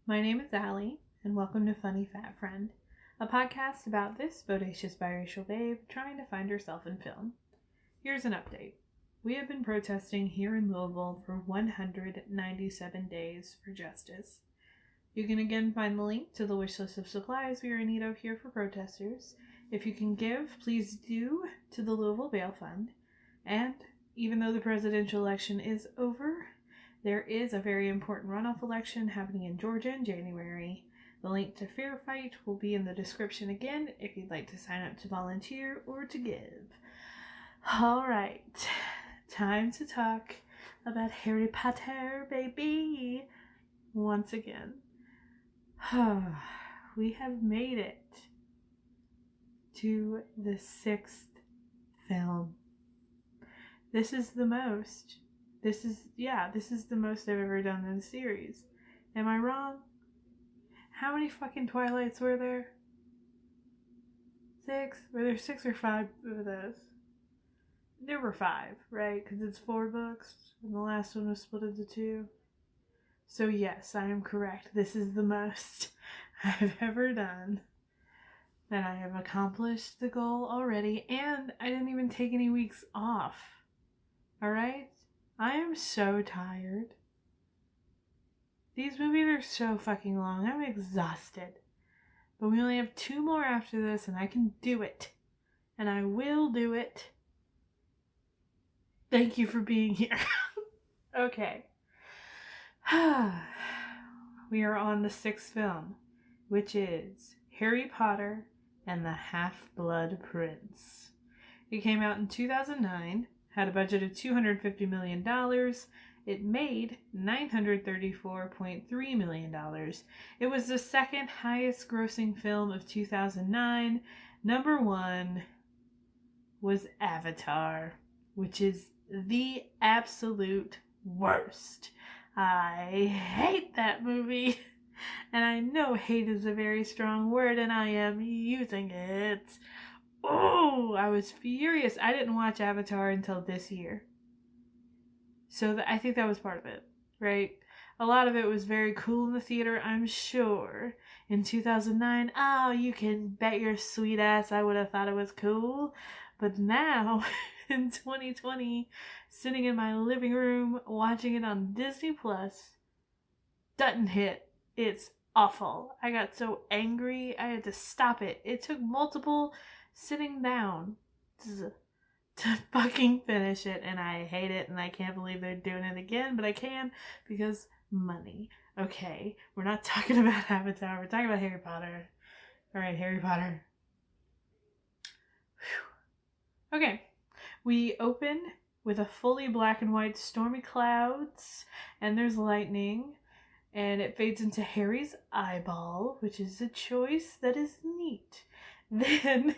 My name is Allie, and welcome to Funny Fat Friend, a podcast about this bodacious biracial babe trying to find herself in film. Here's an update. We have been protesting here in Louisville for 197 days for justice. You can again find the link to the wish list of supplies we are in need of here for protesters. If you can give, please do to the Louisville Bail Fund. And even though the presidential election is over, there is a very important runoff election happening in Georgia in January. The link to Fair Fight will be in the description again if you'd like to sign up to volunteer or to give. Alright, time to talk about Harry Potter, baby. Once again. We have made it to the 6th film. This is the most. This is the most I've ever done in the series. Am I wrong? How many fucking Twilights were there? 6? Were there 6 or 5 of those? There were 5, right? Because it's 4 books, and the last one was split into 2. So yes, I am correct. This is the most I've ever done. And I have accomplished the goal already, and I didn't even take any weeks off. Alright? I am so tired. These movies are so fucking long. I'm exhausted. But we only have 2 more after this, and I can do it. And I will do it. Thank you for being here. Okay. We are on the 6th film, which is Harry Potter and the Half-Blood Prince. It came out in 2009. Had a budget of $250 million. It made $934.3 million. It was the second highest grossing film of 2009. Number 1 was Avatar, which is the absolute worst. I hate that movie. And I know hate is a very strong word, and I am using it. Oh, I was furious. I didn't watch Avatar until this year. So I think that was part of it, right? A lot of it was very cool in the theater, I'm sure. In 2009, oh, you can bet your sweet ass I would have thought it was cool. But now, in 2020, sitting in my living room, watching it on Disney Plus, doesn't hit. It's awful. I got so angry, I had to stop it. It took multiple sitting down to fucking finish it, and I hate it, and I can't believe they're doing it again, but I can because money. Okay, we're not talking about Avatar, we're talking about Harry Potter. Alright, Harry Potter. Whew. Okay, we open with a fully black and white stormy clouds, and there's lightning, and it fades into Harry's eyeball, which is a choice that is neat. Then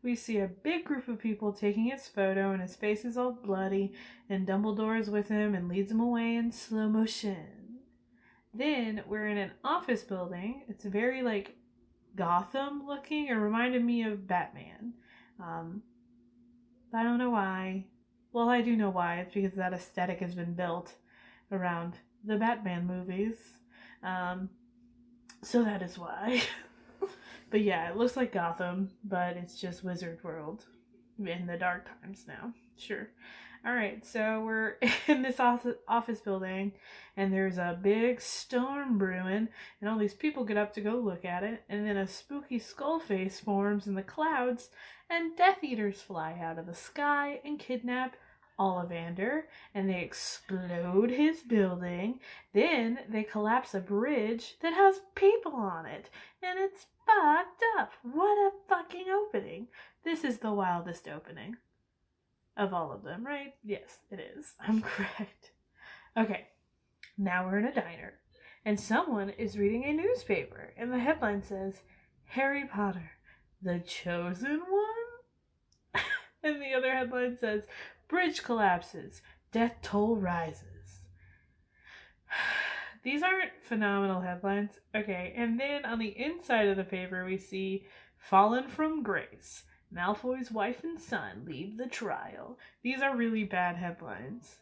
we see a big group of people taking his photo, and his face is all bloody, and Dumbledore is with him and leads him away in slow motion. Then we're in an office building. It's very like Gotham looking. It reminded me of Batman. I don't know why. Well, I do know why. It's because that aesthetic has been built around the Batman movies. So that is why. But yeah, it looks like Gotham, but it's just Wizard World in the dark times now. Sure. Alright, so we're in this office building, and there's a big storm brewing, and all these people get up to go look at it, and then a spooky skull face forms in the clouds, and Death Eaters fly out of the sky and kidnap Ollivander, and they explode his building. Then they collapse a bridge that has people on it, and it's fucked up. What a fucking opening. This is the wildest opening of all of them, right? Yes, it is. I'm correct. Okay, now we're in a diner, and someone is reading a newspaper, and the headline says, Harry Potter, the Chosen One? And the other headline says, Bridge collapses, death toll rises. These aren't phenomenal headlines. Okay, and then on the inside of the paper we see Fallen from Grace. Malfoy's wife and son leave the trial. These are really bad headlines.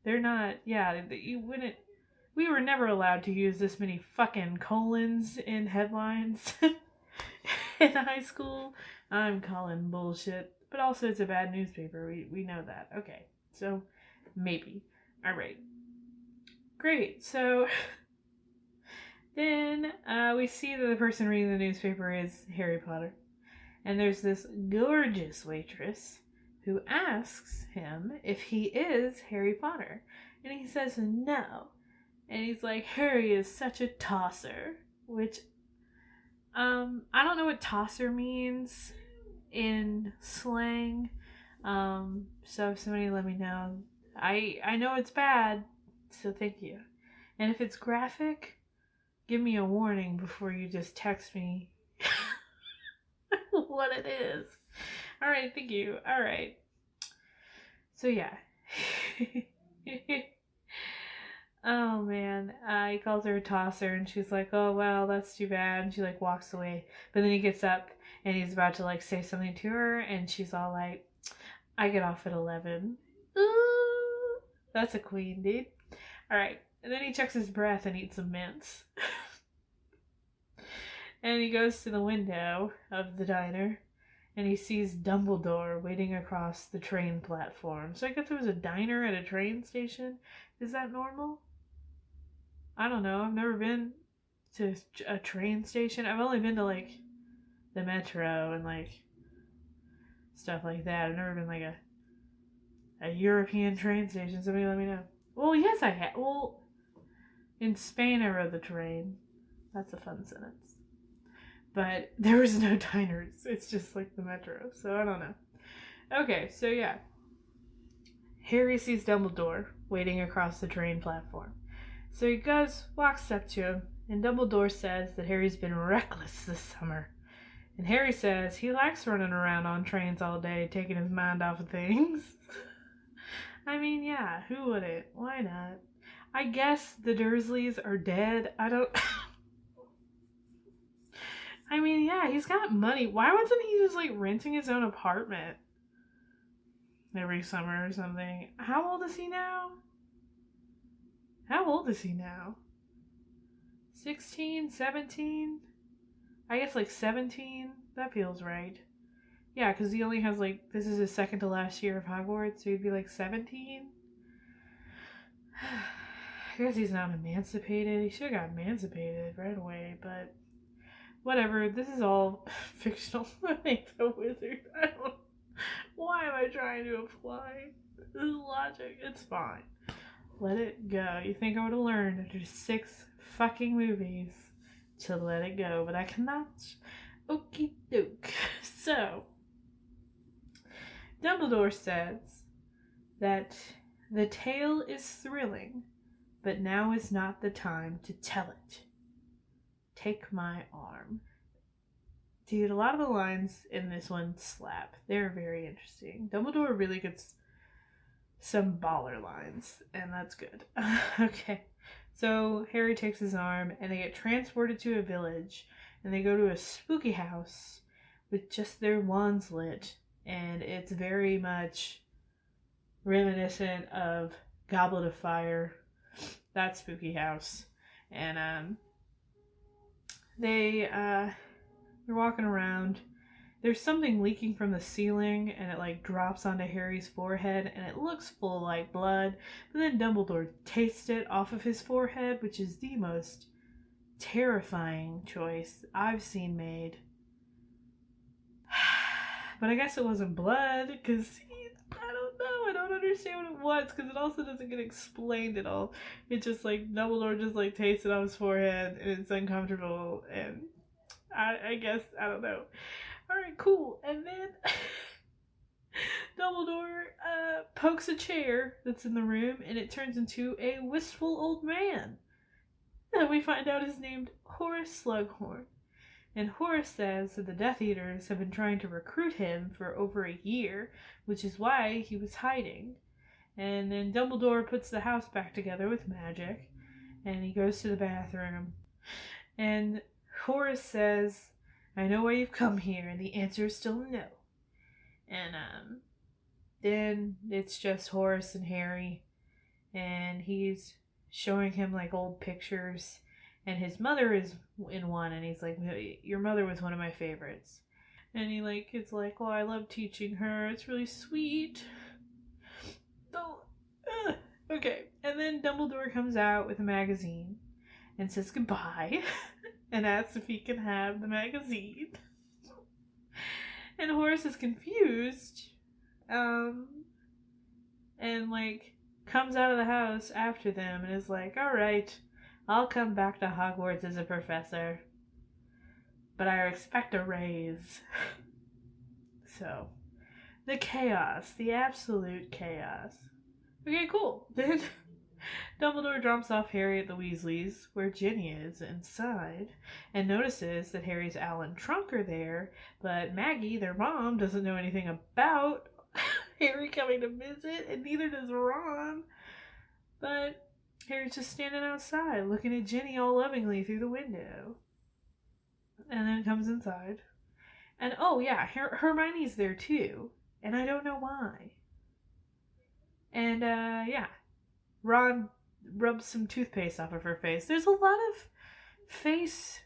They're not, you wouldn't We were never allowed to use this many fucking colons in headlines in high school. I'm calling bullshit. But also, it's a bad newspaper. We know that. Okay, so maybe. All right. Great. So then we see that the person reading the newspaper is Harry Potter. And there's this gorgeous waitress who asks him if he is Harry Potter. And he says no. And he's like, Harry is such a tosser. Which, I don't know what tosser means in slang. So if somebody let me know. I know it's bad, so thank you. And if it's graphic, give me a warning before you just text me what it is. Alright, thank you. Alright. So yeah. Oh man. He calls her a tosser and she's like, oh well, that's too bad. And she like walks away. But then he gets up and he's about to like say something to her and she's all like, I get off at 11. Ooh, that's a queen, dude. Alright. And then he checks his breath and eats some mints. And he goes to the window of the diner and he sees Dumbledore waiting across the train platform. So I guess there was a diner at a train station. Is that normal? I don't know. I've never been to a train station. I've only been to like the metro and like stuff like that. I've never been like a European train station. Somebody let me know. Well, yes, I have. Well, in Spain, I rode the train. That's a fun sentence. But there was no diners. It's just like the metro. So I don't know. Okay, so yeah. Harry sees Dumbledore waiting across the train platform. So he walks up to him, and Dumbledore says that Harry's been reckless this summer. And Harry says he likes running around on trains all day, taking his mind off of things. I mean, yeah, who wouldn't? Why not? I guess the Dursleys are dead. I don't... I mean, yeah, he's got money. Why wasn't he just, like, renting his own apartment every summer or something? How old is he now? 16, 17? I guess, like, 17? That feels right. Yeah, because he only has, like, this is his second to last year of Hogwarts, so he'd be, like, 17? I guess he's not emancipated. He should have got emancipated right away, but... whatever, this is all fictional. I think the wizard. Why am I trying to apply this logic? It's fine. Let it go. You think I would have learned after 6 fucking movies to let it go, but I cannot. Okie doke. So, Dumbledore says that the tale is thrilling, but now is not the time to tell it. Take my arm. Dude, a lot of the lines in this one slap. They're very interesting. Dumbledore really gets some baller lines, and that's good. Okay. So Harry takes his arm, and they get transported to a village, and they go to a spooky house with just their wands lit, and it's very much reminiscent of Goblet of Fire, that spooky house. And they're walking around. There's something leaking from the ceiling, and it like drops onto Harry's forehead, and it looks full like blood. But then Dumbledore tastes it off of his forehead, which is the most terrifying choice I've seen made. But I guess it wasn't blood, because I don't know. I don't understand what it was, because it also doesn't get explained at all. It's just like Dumbledore just like tastes it on his forehead, and it's uncomfortable, and I guess, I don't know. Alright, cool. And then Dumbledore pokes a chair that's in the room, and it turns into a wistful old man. And we find out is named Horace Slughorn. And Horace says that the Death Eaters have been trying to recruit him for over a year, which is why he was hiding. And then Dumbledore puts the house back together with magic, and he goes to the bathroom. And Horace says, I know why you've come here, and the answer is still no. And then it's just Horace and Harry, and he's showing him like old pictures, and his mother is in one, and he's like, your mother was one of my favorites. And he like it's like, well, I love teaching her, it's really sweet. So, okay. And then Dumbledore comes out with a magazine and says goodbye and asks if he can have the magazine. And Horace is confused. And like comes out of the house after them and is like, all right, I'll come back to Hogwarts as a professor, but I expect a raise. So, the chaos, the absolute chaos. Okay, cool. Then Dumbledore drops off Harry at the Weasleys, where Ginny is inside, and notices that Harry's Owl and Trunk are there, but Maggie, their mom, doesn't know anything about Harry coming to visit, and neither does Ron. But Harry's just standing outside, looking at Ginny all lovingly through the window. And then comes inside. And oh yeah, Hermione's there too, and I don't know why. And yeah, Ron rubs some toothpaste off of her face. There's a lot of face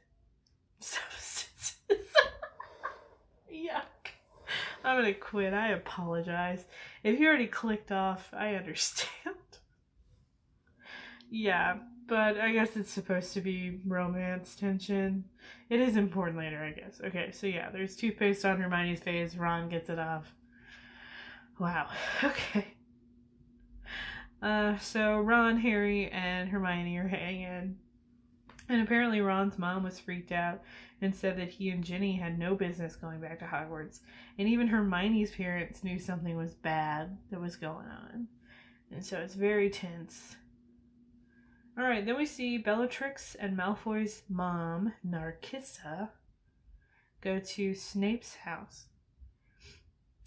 substances. Yuck. I'm gonna quit. I apologize. If you already clicked off, I understand. Yeah, but I guess it's supposed to be romance tension. It is important later, I guess. Okay, so yeah, there's toothpaste on Hermione's face. Ron gets it off. Wow. Okay. So Ron, Harry, and Hermione are hanging. And apparently Ron's mom was freaked out and said that he and Ginny had no business going back to Hogwarts. And even Hermione's parents knew something was bad that was going on. And so it's very tense. Alright, then we see Bellatrix and Malfoy's mom, Narcissa, go to Snape's house.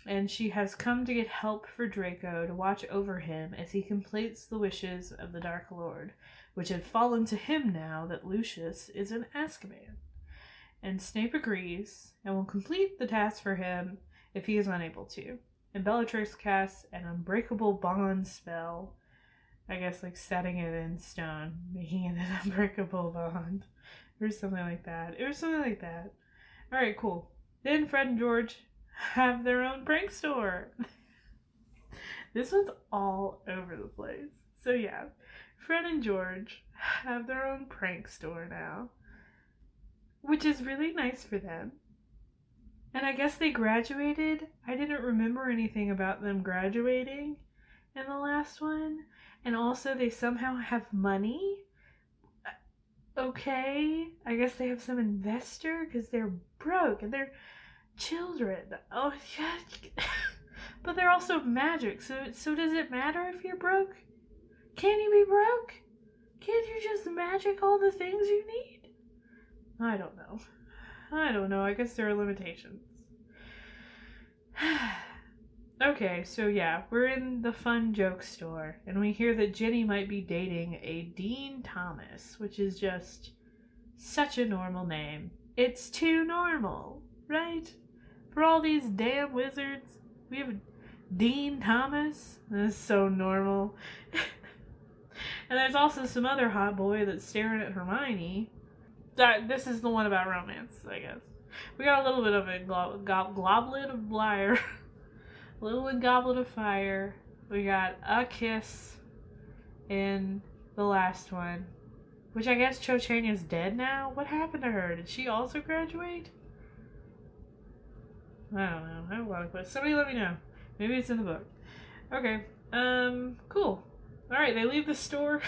And she has come to get help for Draco to watch over him as he completes the wishes of the Dark Lord, which had fallen to him now that Lucius is in Azkaban. And Snape agrees and will complete the task for him if he is unable to. And Bellatrix casts an unbreakable bond spell, I guess like setting it in stone, making it an unbreakable bond, or something like that. It was something like that. Alright, cool. Then Fred and George have their own prank store. This one's all over the place. So yeah, Fred and George have their own prank store now, which is really nice for them. And I guess they graduated. I didn't remember anything about them graduating in the last one. And also they somehow have money. Okay, I guess they have some investor because they're broke and they're children. Oh yeah. But they're also magic, so does it matter if you're broke? Can you be broke? Can't you just magic all the things you need? I don't know. I guess there are limitations. Okay, so yeah, we're in the fun joke store, and we hear that Ginny might be dating a Dean Thomas, which is just such a normal name. It's too normal, right? For all these damn wizards, we have Dean Thomas. That's so normal. And there's also some other hot boy that's staring at Hermione. This is the one about romance, I guess. We got a little bit of a goblet of fire. A little goblet of fire. We got a kiss in the last one. Which I guess Cho Chang is dead now? What happened to her? Did she also graduate? I don't know. I have a lot of questions. Somebody let me know. Maybe it's in the book. Okay. Cool. Alright, they leave the store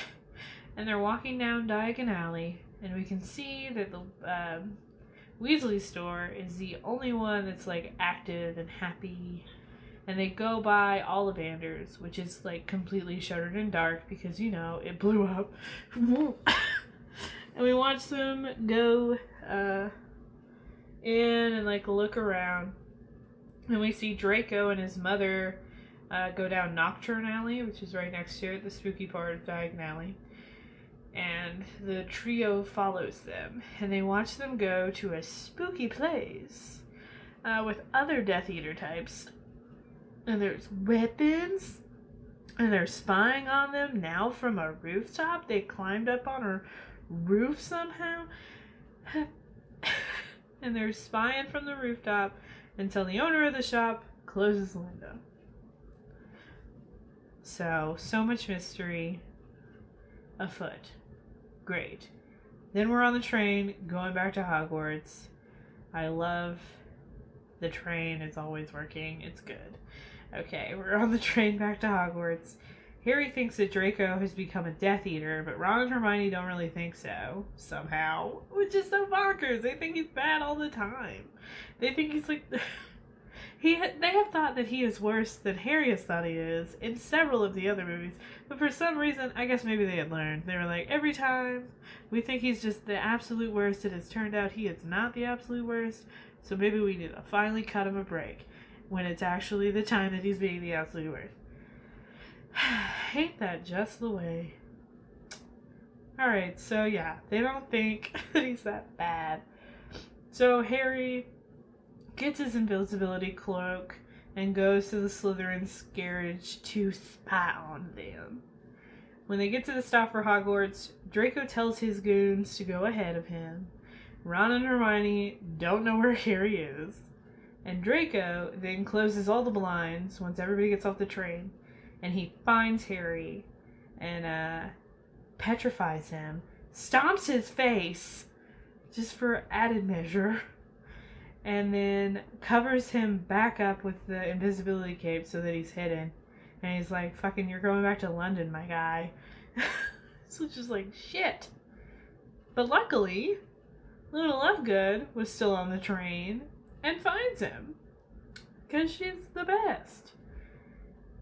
and they're walking down Diagon Alley, and we can see that the Weasley store is the only one that's like active and happy. And they go by Ollivanders, which is like completely shuttered in dark because, you know, it blew up. And we watch them go in and like look around. And we see Draco and his mother go down Nocturne Alley, which is right next to it, the spooky part of Diagon Alley. And the trio follows them. And they watch them go to a spooky place with other Death Eater types. And there's weapons. And they're spying on them now from a rooftop. They climbed up on a roof somehow. And they're spying from the rooftop until the owner of the shop closes the window. So much mystery afoot. Great. Then we're on the train going back to Hogwarts. I love the train. It's always working. It's good. Okay, we're on the train back to Hogwarts. Harry thinks that Draco has become a Death Eater, but Ron and Hermione don't really think so, somehow. Which is so bonkers. They think he's bad all the time. They think he's like... They have thought that he is worse than Harry has thought he is in several of the other movies. But for some reason, I guess maybe they had learned. They were like, every time we think he's just the absolute worst, it has turned out he is not the absolute worst. So maybe we need to finally cut him a break when it's actually the time that he's being the absolute worst. Hate that just the way. Alright, so yeah, they don't think that he's that bad. So Harry gets his invisibility cloak and goes to the Slytherin's garage to spy on them. When they get to the stop for Hogwarts, Draco tells his goons to go ahead of him. Ron and Hermione don't know where Harry is. And Draco then closes all the blinds once everybody gets off the train. And he finds Harry and petrifies him. Stomps his face, just for added measure. And then covers him back up with the invisibility cape so that he's hidden. And he's like, fucking, you're going back to London, my guy. So it's just like, shit. But luckily, Luna Lovegood was still on the train and finds him. Because she's the best.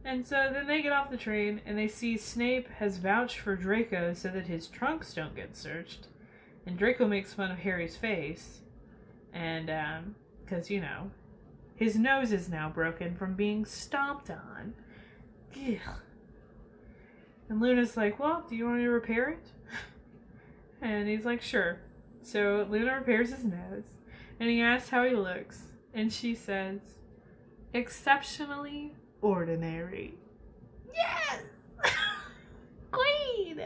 And so then they get off the train and they see Snape has vouched for Draco so that his trunks don't get searched. And Draco makes fun of Harry's face. And, because, you know, his nose is now broken from being stomped on. Ugh. And Luna's like, well, do you want me to repair it? And he's like, sure. So Luna repairs his nose. And he asks how he looks. And she says, exceptionally ordinary. Yes! Queen!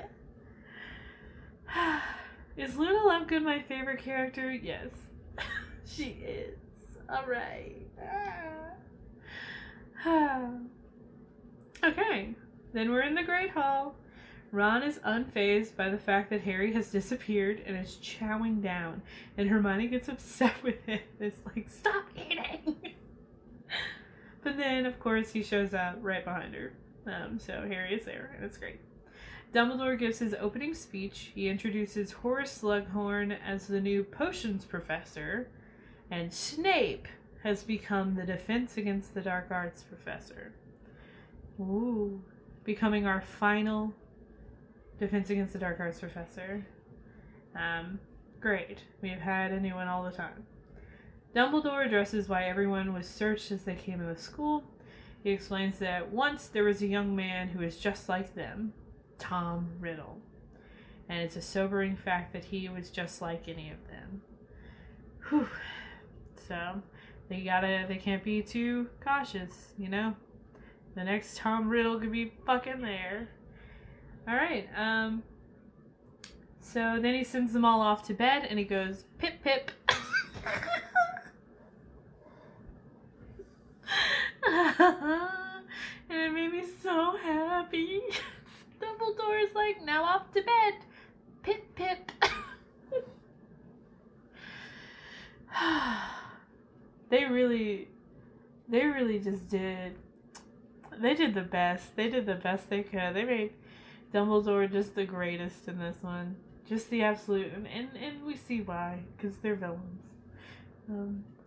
Is Luna Lovegood my favorite character? Yes. She is. Alright. Okay. Then we're in the Great Hall. Ron is unfazed by the fact that Harry has disappeared and is chowing down. And Hermione gets upset with him. It's like, stop eating! But then, of course, he shows up right behind her. So Harry is there, and it's great. Dumbledore gives his opening speech. He introduces Horace Slughorn as the new potions professor. And Snape has become the Defense Against the Dark Arts professor. Ooh. Becoming our final Defense Against the Dark Arts professor. Great. We've had a new one all the time. Dumbledore addresses why everyone was searched as they came to the school. He explains that once there was a young man who was just like them, Tom Riddle. And it's a sobering fact that he was just like any of them. Whew. So, they can't be too cautious, you know? The next Tom Riddle could be fucking there. Alright, so then he sends them all off to bed and he goes, pip pip. And it made me so happy. Dumbledore is like, now off to bed. Pip pip. They really just did. They did the best. They did the best they could. They made Dumbledore just the greatest in this one. Just the absolute. And we see why. Because they're villains.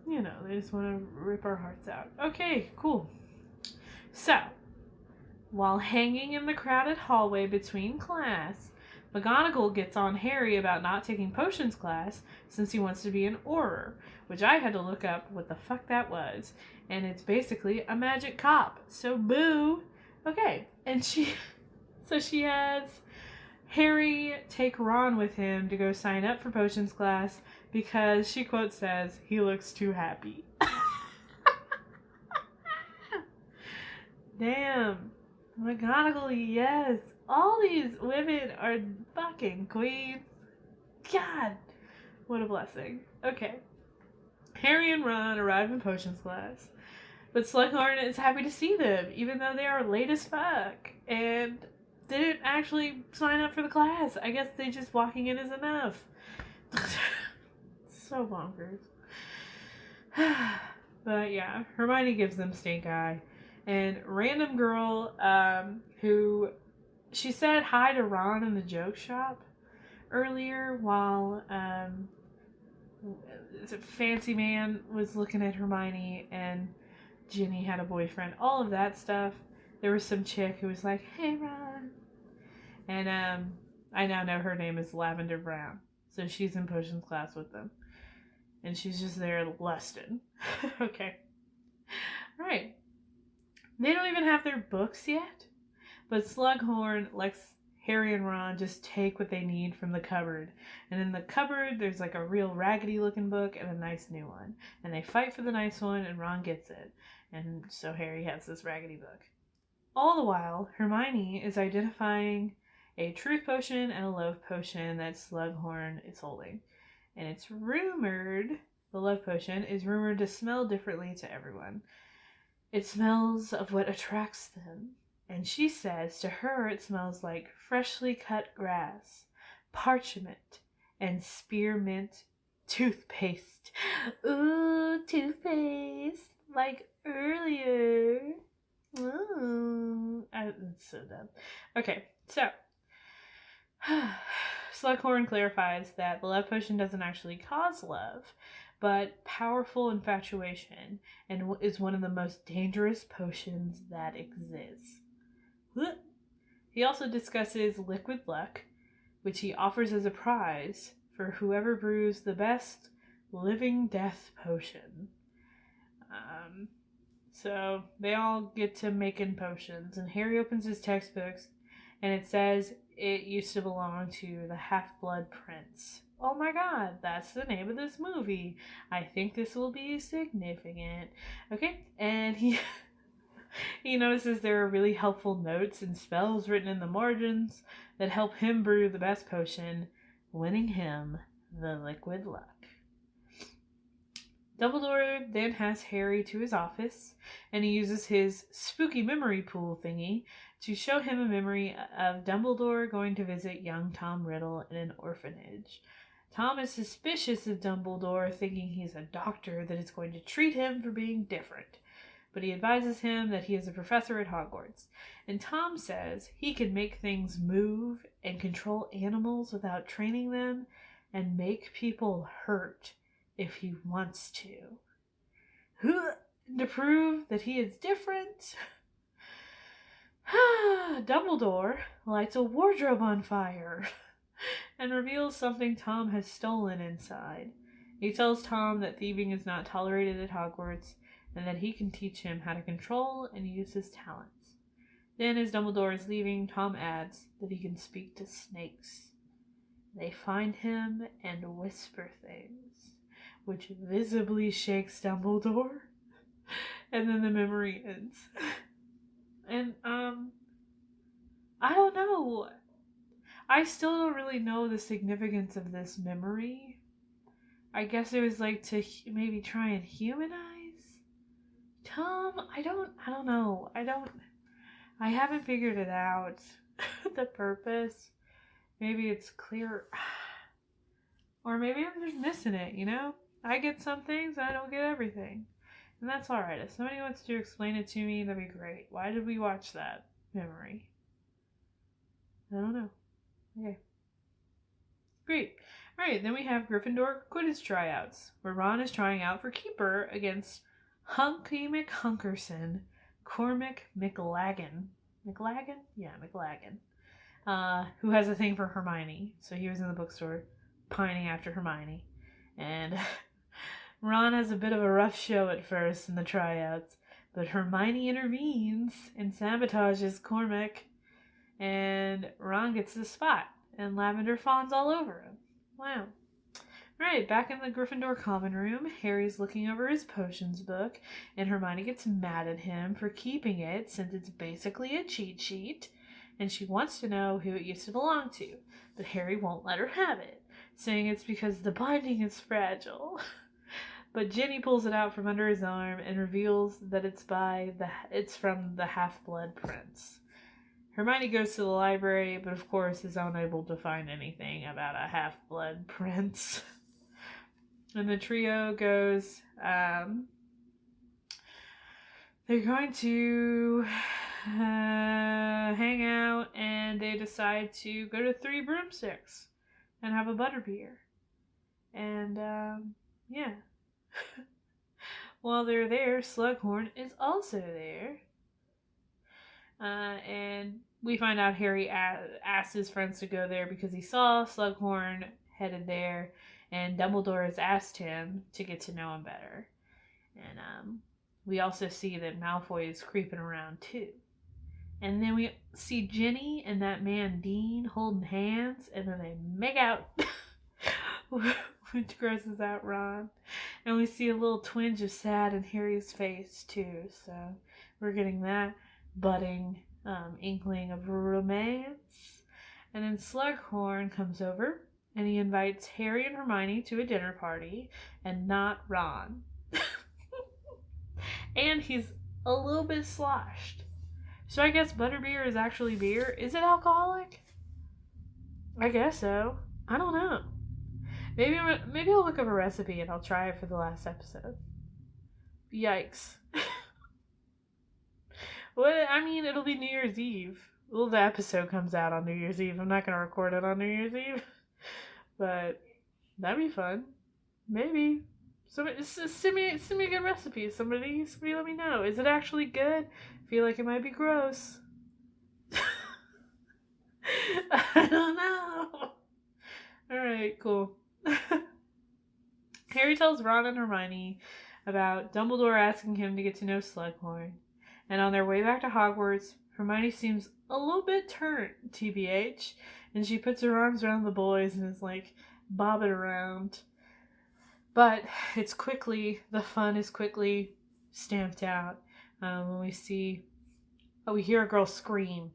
You know, they just want to rip our hearts out. Okay, cool. So, while hanging in the crowded hallway between class, McGonagall gets on Harry about not taking potions class since he wants to be an Auror, which I had to look up what the fuck that was. And it's basically a magic cop. So boo. Okay. And she has Harry take Ron with him to go sign up for potions class because she quote says he looks too happy. Damn. McGonagall, yes. All these women are fucking queens. God, what a blessing. Okay. Harry and Ron arrive in potions class, but Slughorn is happy to see them, even though they are late as fuck, and didn't actually sign up for the class. I guess they just walking in is enough. So bonkers. But yeah, Hermione gives them stink eye, and random girl who she said hi to Ron in the joke shop earlier while fancy man was looking at Hermione and Ginny had a boyfriend. All of that stuff. There was some chick who was like, "Hey Ron," and I now know her name is Lavender Brown, so she's in potions class with them, and she's just there lusting. Okay, all right. They don't even have their books yet, but Slughorn lets Harry and Ron just take what they need from the cupboard. And in the cupboard, there's like a real raggedy looking book and a nice new one. And they fight for the nice one, and Ron gets it. And so Harry has this raggedy book. All the while, Hermione is identifying a truth potion and a love potion that Slughorn is holding. And it's rumored, the love potion is rumored to smell differently to everyone. It smells of what attracts them. And she says to her it smells like freshly cut grass, parchment, and spearmint toothpaste. Ooh, toothpaste. Like earlier. Ooh. It's so dumb. Okay, so Slughorn clarifies that the love potion doesn't actually cause love, but powerful infatuation, and is one of the most dangerous potions that exists. He also discusses liquid luck, which he offers as a prize for whoever brews the best living death potion. So they all get to making potions, and Harry opens his textbooks, and it says it used to belong to the Half-Blood Prince. Oh my god, that's the name of this movie. I think this will be significant. Okay, and he notices there are really helpful notes and spells written in the margins that help him brew the best potion, winning him the liquid luck. Dumbledore then has Harry to his office, and he uses his spooky memory pool thingy to show him a memory of Dumbledore going to visit young Tom Riddle in an orphanage. Tom is suspicious of Dumbledore, thinking he's a doctor that is going to treat him for being different. But he advises him that he is a professor at Hogwarts. And Tom says he can make things move and control animals without training them and make people hurt if he wants to. To prove that he is different, Dumbledore lights a wardrobe on fire and reveals something Tom has stolen inside. He tells Tom that thieving is not tolerated at Hogwarts and that he can teach him how to control and use his talents. Then, as Dumbledore is leaving, Tom adds that he can speak to snakes. They find him and whisper things, which visibly shakes Dumbledore. And then the memory ends. And, I don't know. I still don't really know the significance of this memory. I guess it was like to maybe try and humanize Tom. I don't know. I haven't figured it out. The purpose. Maybe it's clear. Or maybe I'm just missing it, you know? I get some things, I don't get everything. And that's alright. If somebody wants to explain it to me, that'd be great. Why did we watch that memory? I don't know. Okay. Great. Alright, then we have Gryffindor Quidditch tryouts, where Ron is trying out for keeper against Hunky McHunkerson, Cormac McLaggen. McLaggen? Yeah, McLaggen. Who has a thing for Hermione. So he was in the bookstore pining after Hermione. And Ron has a bit of a rough show at first in the tryouts, but Hermione intervenes and sabotages Cormac, and Ron gets the spot, and Lavender fawns all over him. Wow. Right, back in the Gryffindor common room, Harry's looking over his potions book, and Hermione gets mad at him for keeping it since it's basically a cheat sheet, and she wants to know who it used to belong to, but Harry won't let her have it, saying it's because the binding is fragile. But Ginny pulls it out from under his arm and reveals that it's from the Half-Blood Prince. Hermione goes to the library, but of course is unable to find anything about a Half-Blood Prince. And the trio goes, they're going to hang out, and they decide to go to Three Broomsticks and have a butterbeer. And, yeah. While they're there, Slughorn is also there. And we find out Harry asked his friends to go there because he saw Slughorn headed there, and Dumbledore has asked him to get to know him better. And we also see that Malfoy is creeping around too. And then we see Ginny and that man Dean holding hands, and then they make out, which grosses out Ron. And we see a little twinge of sad in Harry's face too. So we're getting that budding inkling of romance. And then Slughorn comes over, and he invites Harry and Hermione to a dinner party, and not Ron. And he's a little bit sloshed. So I guess butterbeer is actually beer. Is it alcoholic? I guess so. I don't know. Maybe I'll look up a recipe and I'll try it for the last episode. Yikes. Well, I mean, it'll be New Year's Eve. Well, the episode comes out on New Year's Eve. I'm not going to record it on New Year's Eve. But that'd be fun. Maybe. Somebody, send me a good recipe. Somebody let me know. Is it actually good? I feel like it might be gross. I don't know. Alright, cool. Harry tells Ron and Hermione about Dumbledore asking him to get to know Slughorn. And on their way back to Hogwarts, Hermione seems a little bit turned, TBH, and she puts her arms around the boys and is like bobbing around. But the fun is quickly stamped out when we hear a girl scream,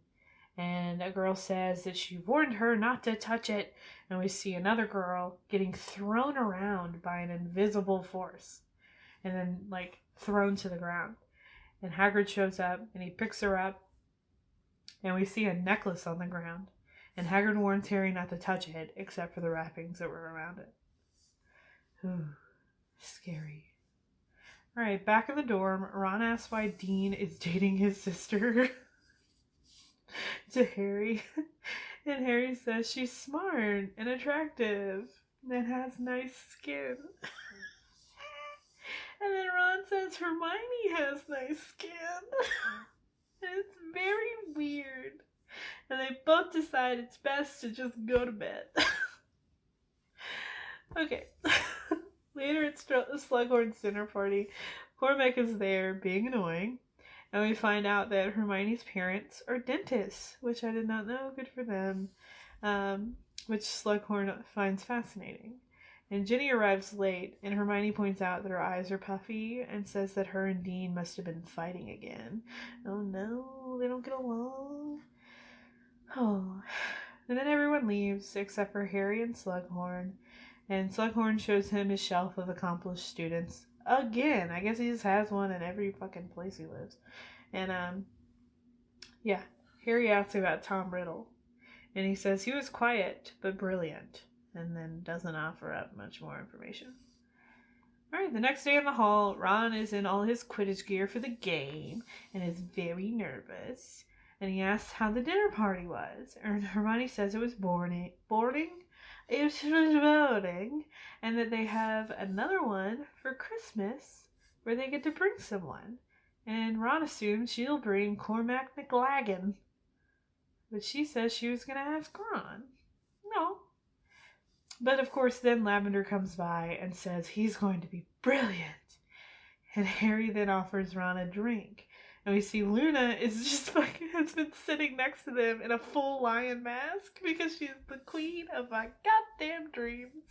and a girl says that she warned her not to touch it, and we see another girl getting thrown around by an invisible force, and then thrown to the ground. And Hagrid shows up, and he picks her up, and we see a necklace on the ground, and Hagrid warns Harry not to touch it, except for the wrappings that were around it. Ooh, scary. Alright, back in the dorm, Ron asks why Dean is dating his sister to Harry. And Harry says she's smart and attractive and has nice skin. And then Ron says Hermione has nice skin. And it's very weird. And they both decide it's best to just go to bed. Okay. Later at Slughorn's dinner party, Cormac is there being annoying, and we find out that Hermione's parents are dentists, which I did not know. Good for them. Which Slughorn finds fascinating. And Ginny arrives late, and Hermione points out that her eyes are puffy and says that her and Dean must have been fighting again. Oh no, they don't get along. Oh. And then everyone leaves except for Harry and Slughorn. And Slughorn shows him his shelf of accomplished students. Again, I guess he just has one in every fucking place he lives. And, yeah. Harry asks about Tom Riddle. And he says he was quiet, but brilliant. And then doesn't offer up much more information. Alright, the next day in the hall, Ron is in all his Quidditch gear for the game. And is very nervous. And he asks how the dinner party was. And Hermione says it was boring. It was voting, and that they have another one for Christmas where they get to bring someone. And Ron assumes she'll bring Cormac McLaggen. But she says she was going to ask Ron. No. But of course then Lavender comes by and says he's going to be brilliant. And Harry then offers Ron a drink. And we see Luna has been sitting next to them in a full lion mask because she's the queen of my goddamn dreams.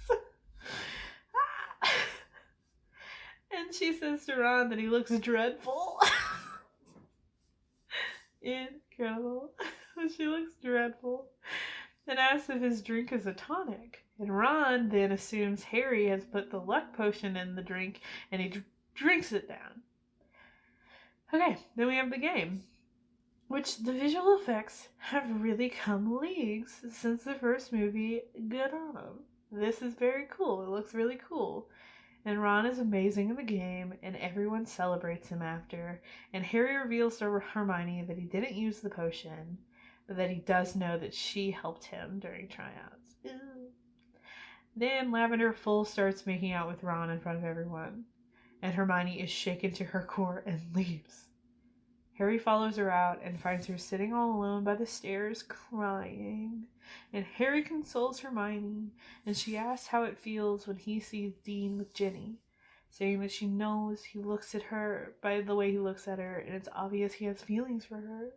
And she says to Ron that he looks dreadful. Incredible. She looks dreadful. And asks if his drink is a tonic. And Ron then assumes Harry has put the luck potion in the drink and he drinks it down. Okay, then we have the game, which the visual effects have really come leagues since the first movie. Good on them. This is very cool. It looks really cool. And Ron is amazing in the game, and everyone celebrates him after. And Harry reveals to Hermione that he didn't use the potion, but that he does know that she helped him during tryouts. Ew. Then Lavender full starts making out with Ron in front of everyone, and Hermione is shaken to her core and leaves. Harry follows her out and finds her sitting all alone by the stairs crying. And Harry consoles Hermione, and she asks how it feels when he sees Dean with Ginny, saying that she knows he looks at her by the way he looks at her, and it's obvious he has feelings for her.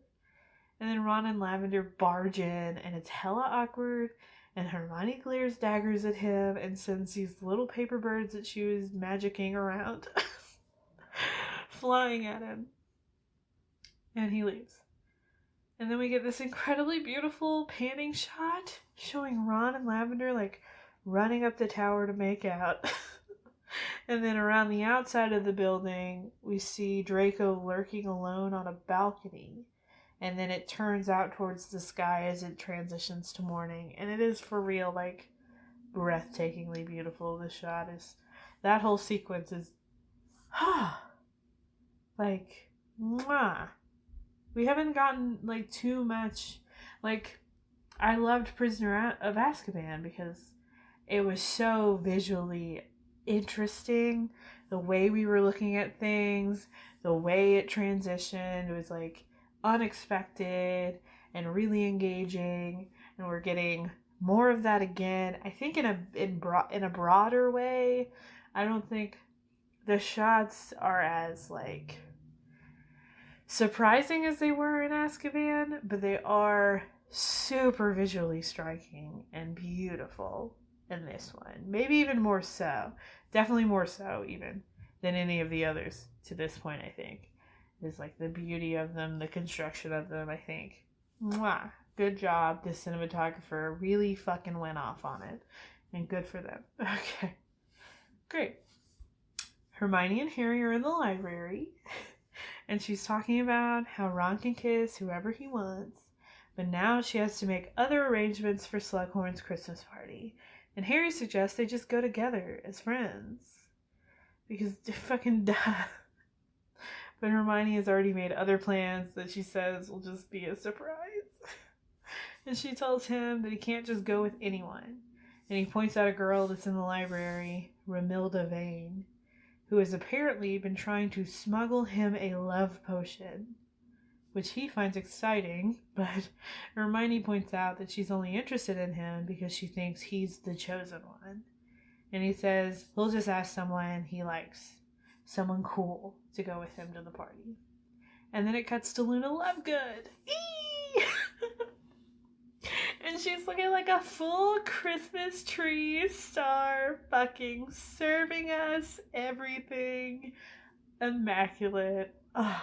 And then Ron and Lavender barge in, and it's hella awkward, and Hermione glares daggers at him and sends these little paper birds that she was magicking around flying at him. And he leaves. And then we get this incredibly beautiful panning shot showing Ron and Lavender like running up the tower to make out. And then around the outside of the building, we see Draco lurking alone on a balcony. And then it turns out towards the sky as it transitions to morning. And it is for real, like, breathtakingly beautiful. The shot is, that whole sequence is, like, mwah. We haven't gotten, like, too much, like, I loved Prisoner of Azkaban because it was so visually interesting. The way we were looking at things, the way it transitioned, it was, like, unexpected and really engaging, and we're getting more of that again. I think in a broader way. I don't think the shots are as, like, surprising as they were in Azkaban, but they are super visually striking and beautiful in this one. Maybe even more so. Definitely more so even than any of the others to this point, I think. Is like the beauty of them, the construction of them, I think. Mwah. Good job. The cinematographer really fucking went off on it. And good for them. Okay. Great. Hermione and Harry are in the library. And she's talking about how Ron can kiss whoever he wants. But now she has to make other arrangements for Slughorn's Christmas party. And Harry suggests they just go together as friends. Because fucking duh. But Hermione has already made other plans that she says will just be a surprise. And she tells him that he can't just go with anyone. And he points out a girl that's in the library, Romilda Vane, who has apparently been trying to smuggle him a love potion, which he finds exciting, but Hermione points out that she's only interested in him because she thinks he's the chosen one. And he says he'll just ask someone he likes, someone cool, to go with him to the party. And then it cuts to Luna Lovegood. Eee! And she's looking like a full Christmas tree star, fucking serving us everything. Immaculate. Oh.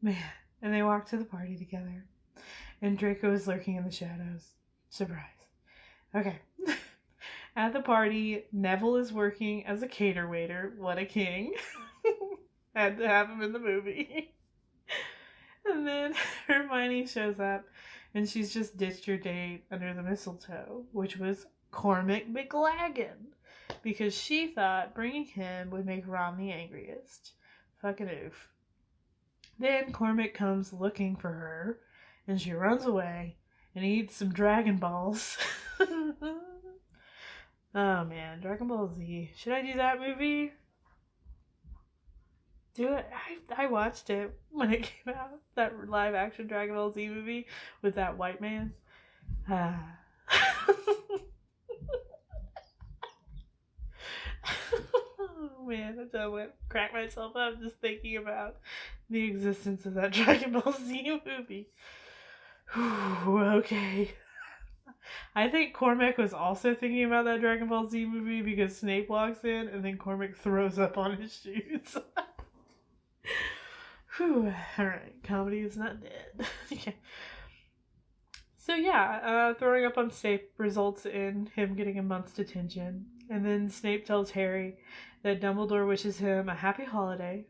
Man. And they walk to the party together. And Draco is lurking in the shadows. Surprise. Okay. At the party, Neville is working as a cater waiter. What a king. Had to have him in the movie. And then Hermione shows up, and she's just ditched her date under the mistletoe, which was Cormac McLaggen, because she thought bringing him would make Ron the angriest. Fucking oof. Then Cormac comes looking for her, and she runs away and eats some Dragon Balls. Oh man, Dragon Ball Z. Should I do that movie? Do it. I watched it when it came out. That live action Dragon Ball Z movie with that white man. Oh, man, I went crack myself up just thinking about the existence of that Dragon Ball Z movie. Whew, okay. I think Cormac was also thinking about that Dragon Ball Z movie because Snape walks in and then Cormac throws up on his shoes. Whew. Alright, comedy is not dead. Okay. So yeah, throwing up on Snape results in him getting a month's detention. And then Snape tells Harry that Dumbledore wishes him a happy holiday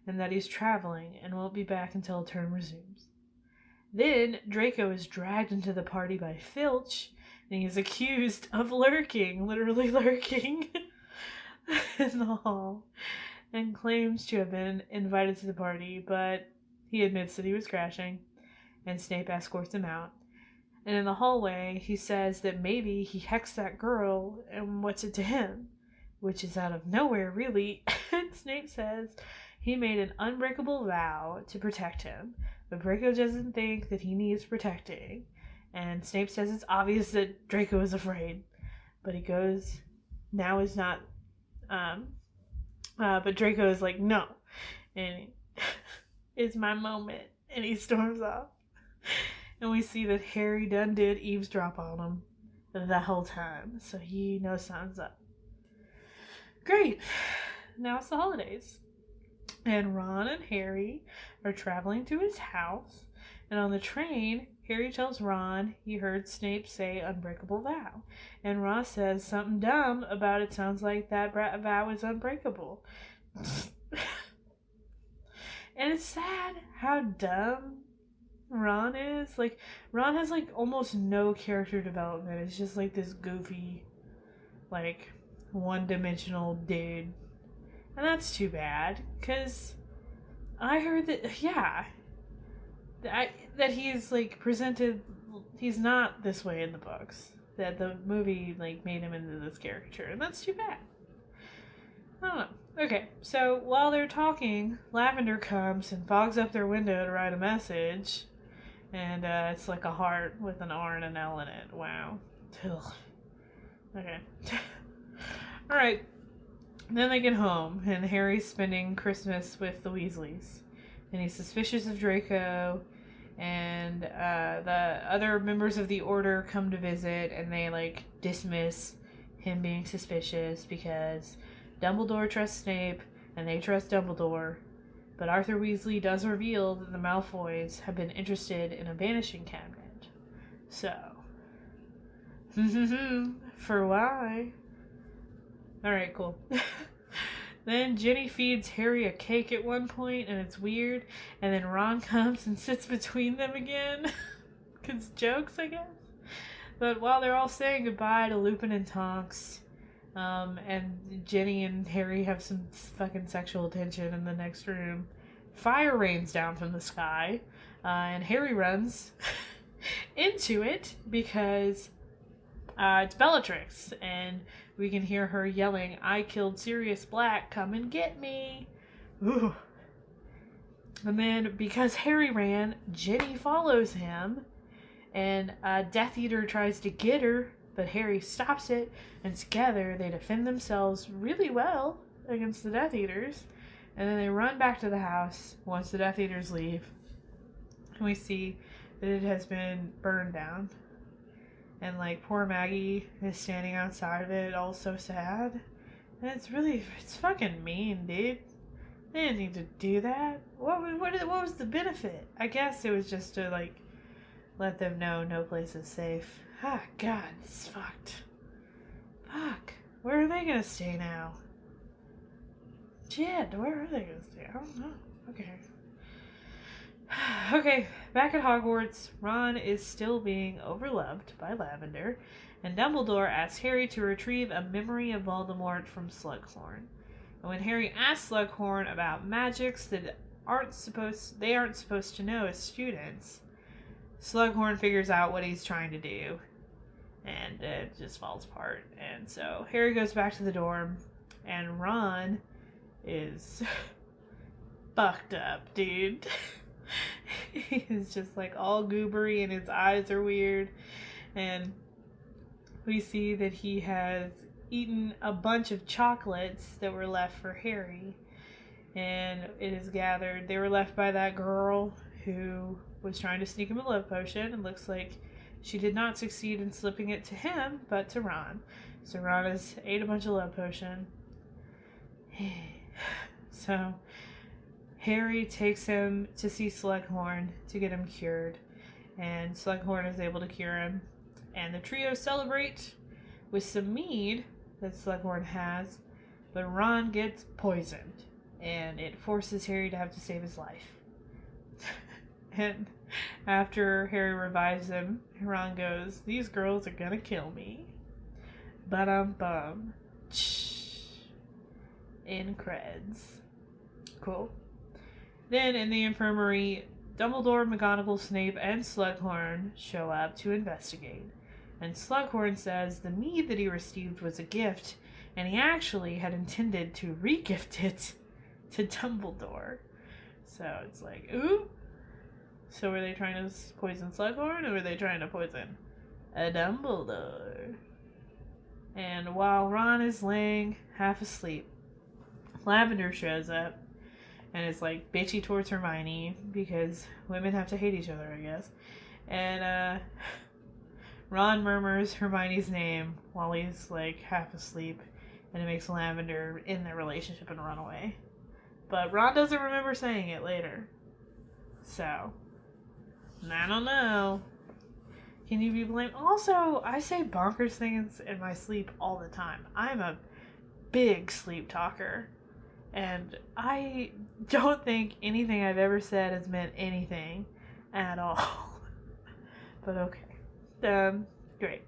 and that he's traveling and won't be back until term resumes. Then Draco is dragged into the party by Filch and he is accused of lurking, literally lurking, in the hall and claims to have been invited to the party, but he admits that he was crashing and Snape escorts him out. And in the hallway, he says that maybe he hexed that girl and what's it to him? Which is out of nowhere, really. And Snape says he made an unbreakable vow to protect him, but Draco doesn't think that he needs protecting. And Snape says it's obvious that Draco is afraid. But he goes, now is not, but Draco is like, no. And it's my moment. And he storms off. And we see that Harry done did eavesdrop on him the whole time. So he knows something's up. Great. Now it's the holidays. And Ron and Harry are traveling to his house. And on the train, Harry tells Ron he heard Snape say unbreakable vow. And Ron says something dumb about it sounds like that vow is unbreakable. And it's sad how dumb Ron is. Like, Ron has, like, almost no character development. It's just, like, this goofy, like, one-dimensional dude. And that's too bad, because I heard that, yeah, that he's, like, presented, he's not this way in the books. That the movie, like, made him into this caricature, and that's too bad. I don't know. Okay, so while they're talking, Lavender comes and fogs up their window to write a message. And it's like a heart with an R and an L in it. Wow. Ugh. Okay. Alright. Then they get home, and Harry's spending Christmas with the Weasleys. And he's suspicious of Draco, and the other members of the Order come to visit, and they, like, dismiss him being suspicious because Dumbledore trusts Snape, and they trust Dumbledore. But Arthur Weasley does reveal that the Malfoys have been interested in a vanishing cabinet. So, for why? Alright, cool. Then Ginny feeds Harry a cake at one point, and it's weird. And then Ron comes and sits between them again. Because jokes, I guess. But while they're all saying goodbye to Lupin and Tonks, and Ginny and Harry have some fucking sexual tension in the next room, fire rains down from the sky, and Harry runs into it because it's Bellatrix, and we can hear her yelling, "I killed Sirius Black, come and get me." Ooh. And then, because Harry ran, Ginny follows him, and Death Eater tries to get her, but Harry stops it, and together they defend themselves really well against the Death Eaters. And then they run back to the house once the Death Eaters leave. And we see that it has been burned down. And, like, poor Maggie is standing outside of it, all so sad. And it's fucking mean, dude. They didn't need to do that. What was the benefit? I guess it was just to, like, let them know no place is safe. Ah, God, it's fucked. Fuck. Where are they gonna stay now? Shit, where are they gonna stay? I don't know. Okay. Okay, back at Hogwarts, Ron is still being overloved by Lavender, and Dumbledore asks Harry to retrieve a memory of Voldemort from Slughorn. And when Harry asks Slughorn about magics that they aren't supposed to know as students, Slughorn figures out what he's trying to do, and it just falls apart. And so Harry goes back to the dorm, and Ron is fucked up, dude. He's just like all goobery, and his eyes are weird, and we see that he has eaten a bunch of chocolates that were left for Harry, and it is gathered they were left by that girl who was trying to sneak him a love potion, and looks like she did not succeed in slipping it to him, but to Ron. So Ron has ate a bunch of love potion. So Harry takes him to see Slughorn to get him cured, and Slughorn is able to cure him. And the trio celebrate with some mead that Slughorn has, but Ron gets poisoned, and it forces Harry to have to save his life. And after Harry revives him, Ron goes, "These girls are gonna kill me." Bum. In creds. Cool. Then in the infirmary, Dumbledore, McGonagall, Snape, and Slughorn show up to investigate. And Slughorn says the mead that he received was a gift, and he actually had intended to re-gift it to Dumbledore. So it's like, ooh. So were they trying to poison Slughorn, or were they trying to poison a Dumbledore? And while Ron is laying half asleep, Lavender shows up and is like bitchy towards Hermione because women have to hate each other, I guess. And Ron murmurs Hermione's name while he's like half asleep, and it makes Lavender end their relationship and run away. But Ron doesn't remember saying it later. So, I don't know. Can you be blamed? Also, I say bonkers things in my sleep all the time. I'm a big sleep talker. And I don't think anything I've ever said has meant anything at all. But okay. Great.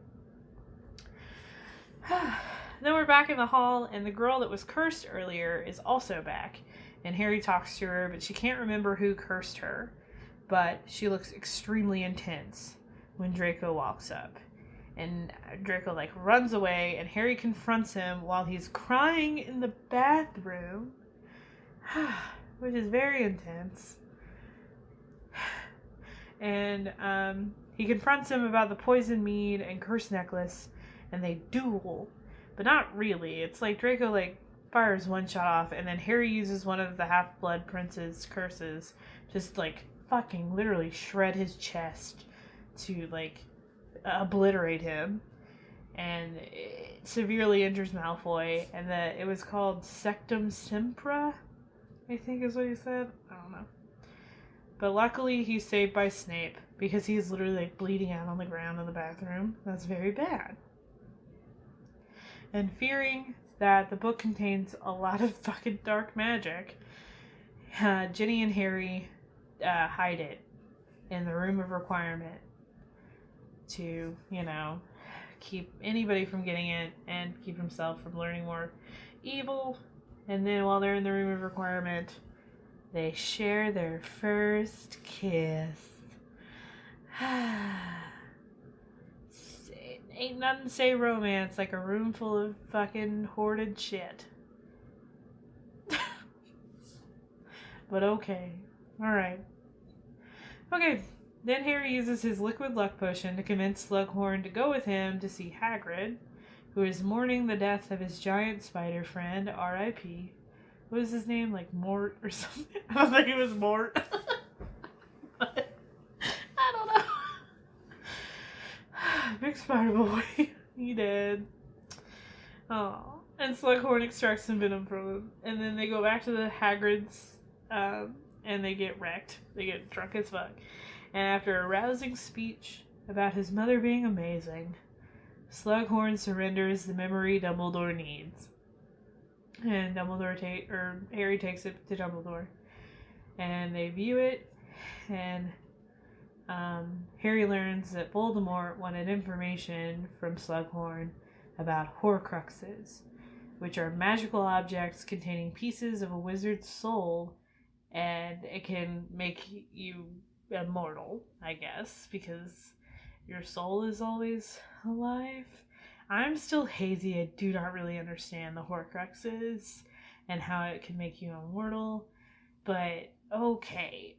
Then we're back in the hall, and the girl that was cursed earlier is also back. And Harry talks to her, but she can't remember who cursed her. But she looks extremely intense when Draco walks up. And Draco, runs away, and Harry confronts him while he's crying in the bathroom. Which is very intense. And he confronts him about the poison mead and curse necklace, and they duel. But not really. It's like Draco, fires one shot off, and then Harry uses one of the Half-Blood Prince's curses, just, fucking literally shred his chest to, obliterate him. And it severely injures Malfoy, and it was called Sectum Sempra, I think is what he said. I don't know. But luckily he's saved by Snape, because he's literally bleeding out on the ground in the bathroom. That's very bad. And fearing that the book contains a lot of fucking dark magic, Ginny and Harry hide it in the room of requirement to, keep anybody from getting it and keep himself from learning more evil. And then while they're in the room of requirement, they share their first kiss. Ain't nothing to say romance like a room full of fucking hoarded shit. But okay. Alright. Okay. Then Harry uses his liquid luck potion to convince Slughorn to go with him to see Hagrid, who is mourning the death of his giant spider friend, R.I.P. What is his name? Mort or something? I don't think it was Mort. But, I don't know. Big spider boy. He did. Oh. And Slughorn extracts some venom from him. And then they go back to the Hagrid's, and they get wrecked. They get drunk as fuck. And after a rousing speech about his mother being amazing, Slughorn surrenders the memory Dumbledore needs. And Harry takes it to Dumbledore. And they view it, and Harry learns that Voldemort wanted information from Slughorn about Horcruxes, which are magical objects containing pieces of a wizard's soul, and it can make you immortal, I guess, because your soul is always alive. I'm still hazy. I do not really understand the Horcruxes and how it can make you immortal, but okay.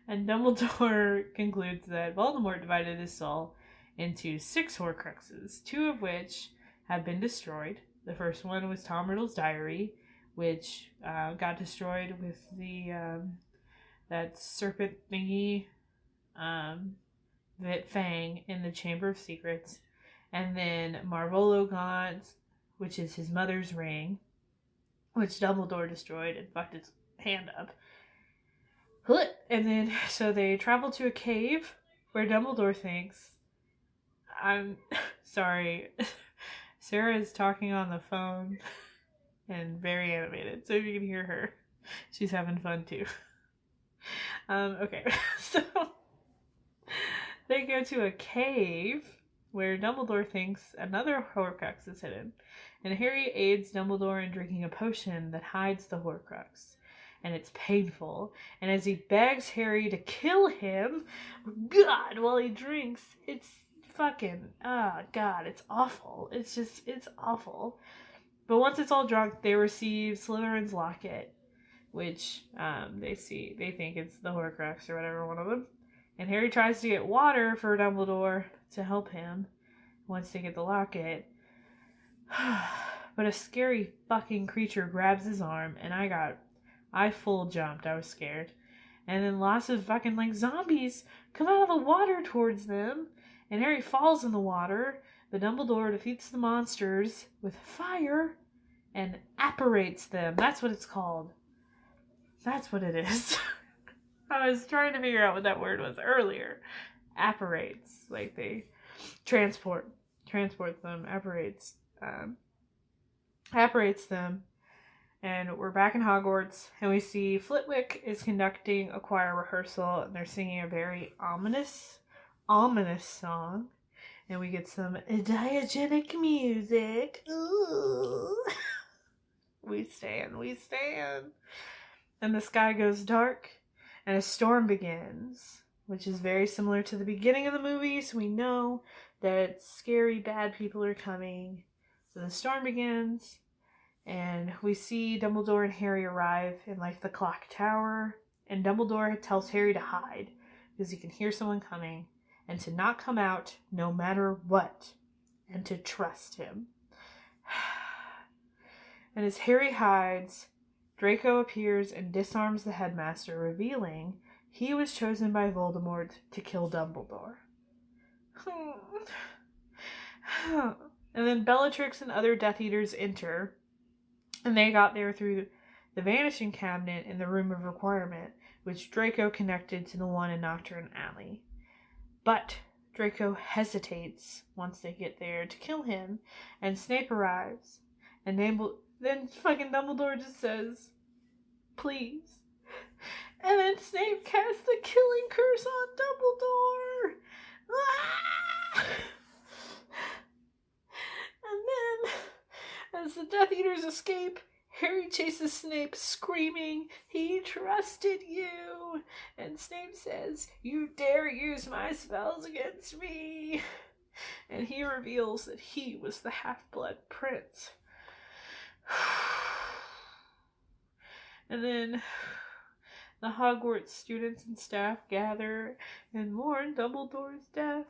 And Dumbledore concludes that Voldemort divided his soul into 6 Horcruxes, 2 of which have been destroyed. The first one was Tom Riddle's diary, which got destroyed with the that serpent thingy Fang in the Chamber of Secrets. And then Marvolo got, which is his mother's ring, which Dumbledore destroyed and fucked his hand up. And then, so they travel to a cave where Dumbledore thinks, I'm sorry, Sarah is talking on the phone and very animated, so if you can hear her, she's having fun too. Okay, so they go to a cave where Dumbledore thinks another Horcrux is hidden, and Harry aids Dumbledore in drinking a potion that hides the Horcrux. And it's painful. And as he begs Harry to kill him, God, while he drinks, it's fucking, God, it's awful. It's awful. But once it's all drunk, they receive Slytherin's locket, which they think it's the Horcrux or whatever, one of them. And Harry tries to get water for Dumbledore to help him once they get the locket. But a scary fucking creature grabs his arm, and I full jumped. I was scared. And then lots of fucking, like, zombies come out of the water towards them. And Harry falls in the water. But Dumbledore defeats the monsters with fire and apparates them. That's what it's called. That's what it is. I was trying to figure out what that word was earlier. Apparates. Like, they transport them. Apparates them. And we're back in Hogwarts, and we see Flitwick is conducting a choir rehearsal, and they're singing a very ominous song. And we get some diegetic music. Ooh. We stand. And the sky goes dark, and a storm begins, which is very similar to the beginning of the movie, so we know that scary bad people are coming. So the storm begins. And we see Dumbledore and Harry arrive in, like, the clock tower. And Dumbledore tells Harry to hide because he can hear someone coming. And to not come out no matter what. And to trust him. And as Harry hides, Draco appears and disarms the headmaster, revealing he was chosen by Voldemort to kill Dumbledore. And then Bellatrix and other Death Eaters enter. And they got there through the Vanishing Cabinet in the Room of Requirement, which Draco connected to the one in Nocturne Alley. But Draco hesitates once they get there to kill him, and Snape arrives. And then fucking Dumbledore just says, please. And then Snape casts the killing curse on Dumbledore. Ah! And then, as the Death Eaters escape, Harry chases Snape, screaming, "He trusted you!" And Snape says, "You dare use my spells against me!" And he reveals that he was the Half-Blood Prince. And then the Hogwarts students and staff gather and mourn Dumbledore's death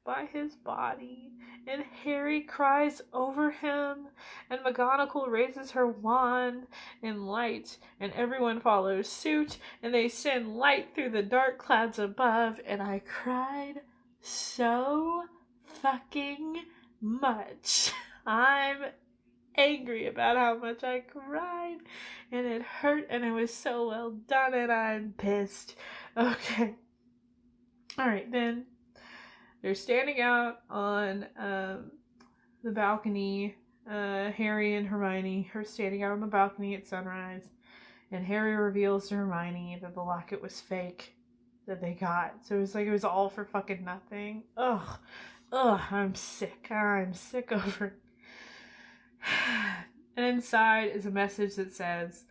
by his body, and Harry cries over him, and McGonagall raises her wand in light, and everyone follows suit, and they send light through the dark clouds above, and I cried so fucking much. I'm angry about how much I cried, and it hurt, and it was so well done, and I'm pissed. Okay. Alright, then they're standing out on the balcony. Harry and Hermione are standing out on the balcony at sunrise. And Harry reveals to Hermione that the locket was fake that they got. So it was all for fucking nothing. Ugh, I'm sick. I'm sick over it. And inside is a message that says,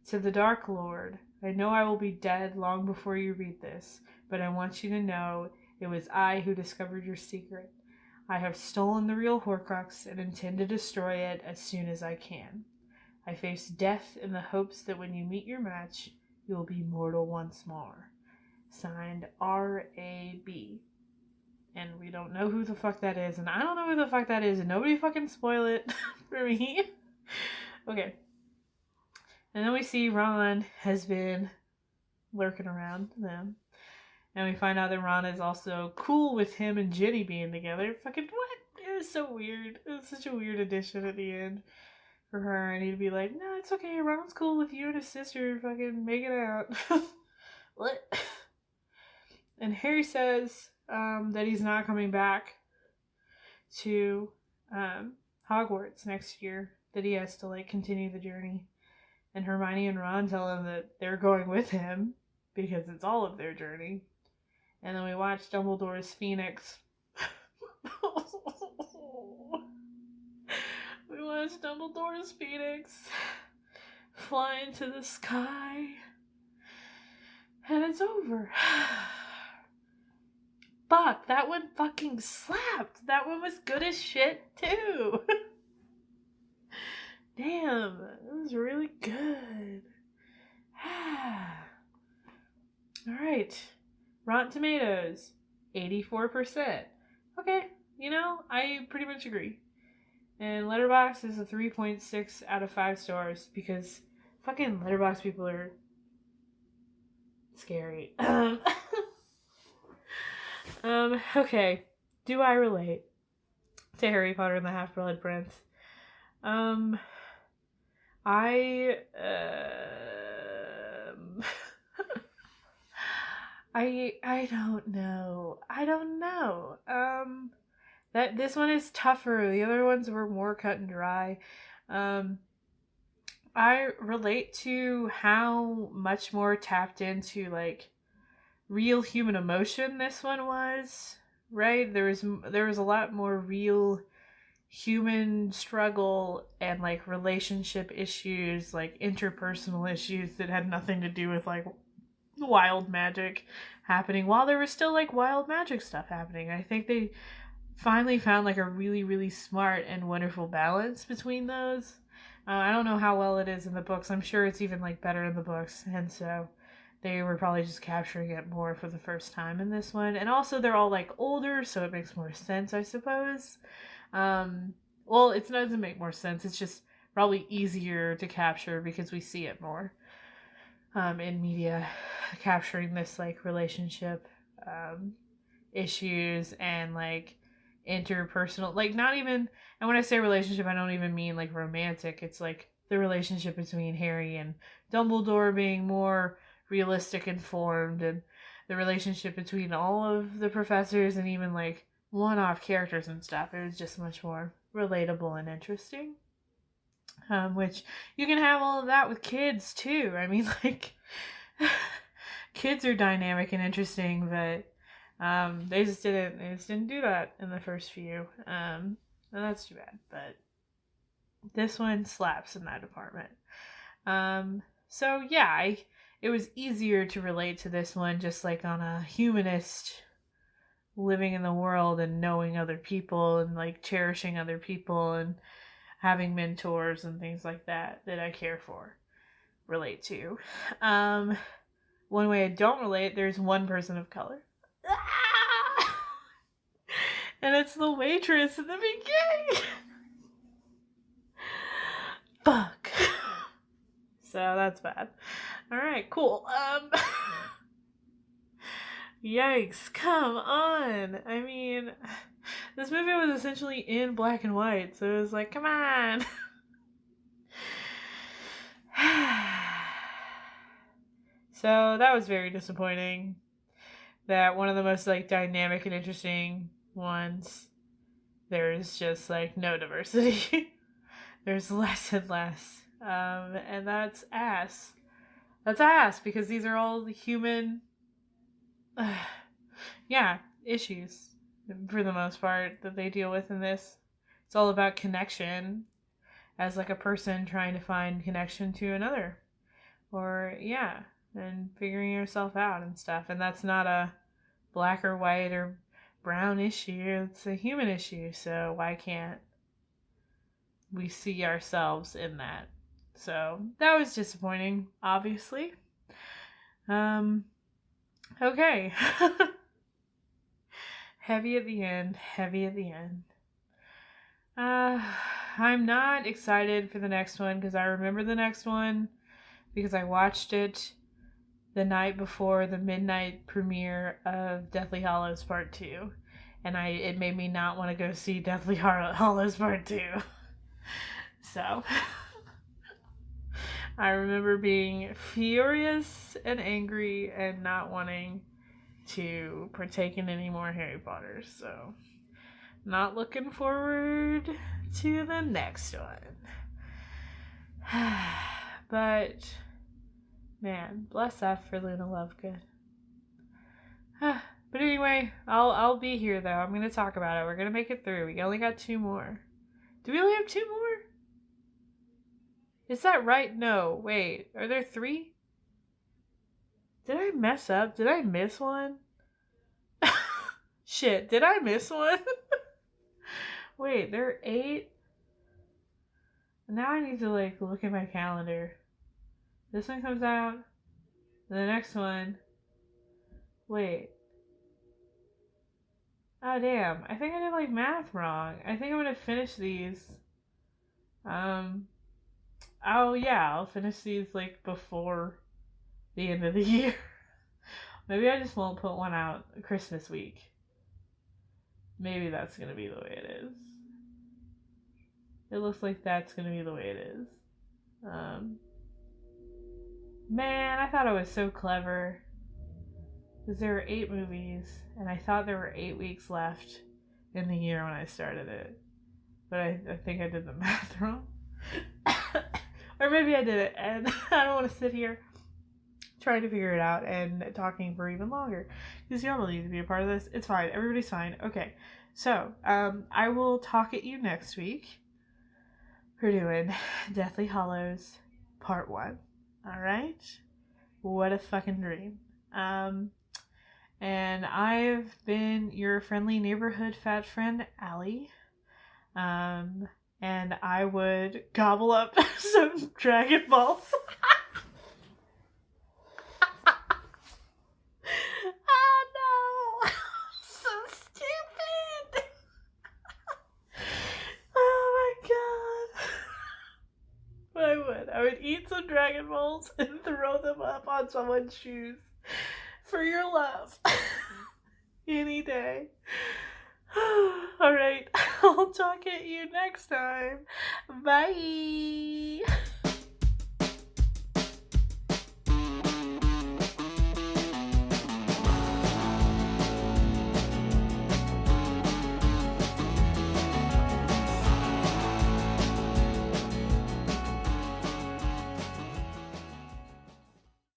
"To the Dark Lord, I know I will be dead long before you read this, but I want you to know it was I who discovered your secret. I have stolen the real Horcrux and intend to destroy it as soon as I can. I face death in the hopes that when you meet your match, you will be mortal once more. Signed, R.A.B." And we don't know who the fuck that is, and I don't know who the fuck that is, and nobody fucking spoil it for me. Okay. And then we see Ron has been lurking around them. And we find out that Ron is also cool with him and Ginny being together. Fucking what? It was so weird. It was such a weird addition at the end for her. And he'd be like, no, it's okay. Ron's cool with you and his sister fucking making out. What? And Harry says that he's not coming back to Hogwarts next year. That he has to like continue the journey. And Hermione and Ron tell him that they're going with him because it's all of their journey. And then we watch Dumbledore's Phoenix. We watch Dumbledore's Phoenix fly into the sky. And it's over. Fuck, that one fucking slapped. That one was good as shit, too. Damn, it was really good. Alright. Rotten Tomatoes, 84%. Okay, I pretty much agree. And Letterboxd is a 3.6 out of 5 stars because fucking Letterboxd people are scary. Okay. Do I relate to Harry Potter and the Half-Blood Prince? I don't know. That this one is tougher. The other ones were more cut and dry. I relate to how much more tapped into like real human emotion this one was, right? There was a lot more real human struggle and like relationship issues, like interpersonal issues that had nothing to do with like wild magic happening while there was still like wild magic stuff happening. I think they finally found like a really, really smart and wonderful balance between those. I don't know how well it is in the books. I'm sure it's even like better in the books, and so they were probably just capturing it more for the first time in this one. And also they're all like older, so it makes more sense, I suppose. Well, it doesn't make more sense. It's just probably easier to capture because we see it more in media, capturing this like relationship issues and like interpersonal, like not even, and when I say relationship, I don't even mean like romantic. It's like the relationship between Harry and Dumbledore being more realistic and formed, and the relationship between all of the professors and even like one-off characters and stuff. It was just much more relatable and interesting. Which you can have all of that with kids too. I mean, like kids are dynamic and interesting, but they just didn't do that in the first few. And that's too bad. But this one slaps in that department. So yeah, it was easier to relate to this one, just like on a humanist living in the world and knowing other people and like cherishing other people and having mentors and things like that I care for, relate to. One way I don't relate, there's one person of color. And it's the waitress in the beginning. Fuck. So that's bad. Alright, cool. Yikes, come on. I mean, this movie was essentially in black and white, so it was like, come on. So that was very disappointing. That one of the most like dynamic and interesting ones, there's just like no diversity. There's less and less. And that's ass. That's ass because these are all human issues for the most part that they deal with in this. It's all about connection as like a person trying to find connection to another, or and figuring yourself out and stuff. And that's not a black or white or brown issue. It's a human issue. So why can't we see ourselves in that? So that was disappointing, obviously. Okay. Heavy at the end. I'm not excited for the next one because I remember the next one because I watched it the night before the midnight premiere of Deathly Hallows Part 2. And it made me not want to go see Deathly Hallows Part 2. So, I remember being furious and angry and not wanting to partake in any more Harry Potter. So, not looking forward to the next one. But, man, bless up for Luna Lovegood. But anyway, I'll be here though. I'm gonna talk about it. We're gonna make it through. We only got 2 more. Do we only have 2 more? Is that right? No. Wait. Are there 3? Did I mess up? Did I miss one? Shit. Did I miss one? Wait. There are 8? Now I need to look at my calendar. This one comes out. The next one. Wait. Oh damn. I think I did math wrong. I think I'm gonna finish these. Oh yeah, I'll finish these before the end of the year. Maybe I just won't put one out Christmas week. Maybe that's gonna be the way it is. It looks like that's gonna be the way it is. Man, I thought I was so clever. Because there were 8 movies, and I thought there were 8 weeks left in the year when I started it. But I think I did the math wrong. Or maybe I did it, and I don't want to sit here trying to figure it out and talking for even longer. Because y'all don't need to be a part of this. It's fine. Everybody's fine. Okay. So, I will talk at you next week. We're doing Deathly Hallows Part 1. Alright? What a fucking dream. And I've been your friendly neighborhood fat friend, Allie. And I would gobble up some Dragon Balls. Oh no! So stupid! Oh my god. But I would eat some Dragon Balls and throw them up on someone's shoes. For your love. Any day. Alright, I'll talk at you next time. Bye.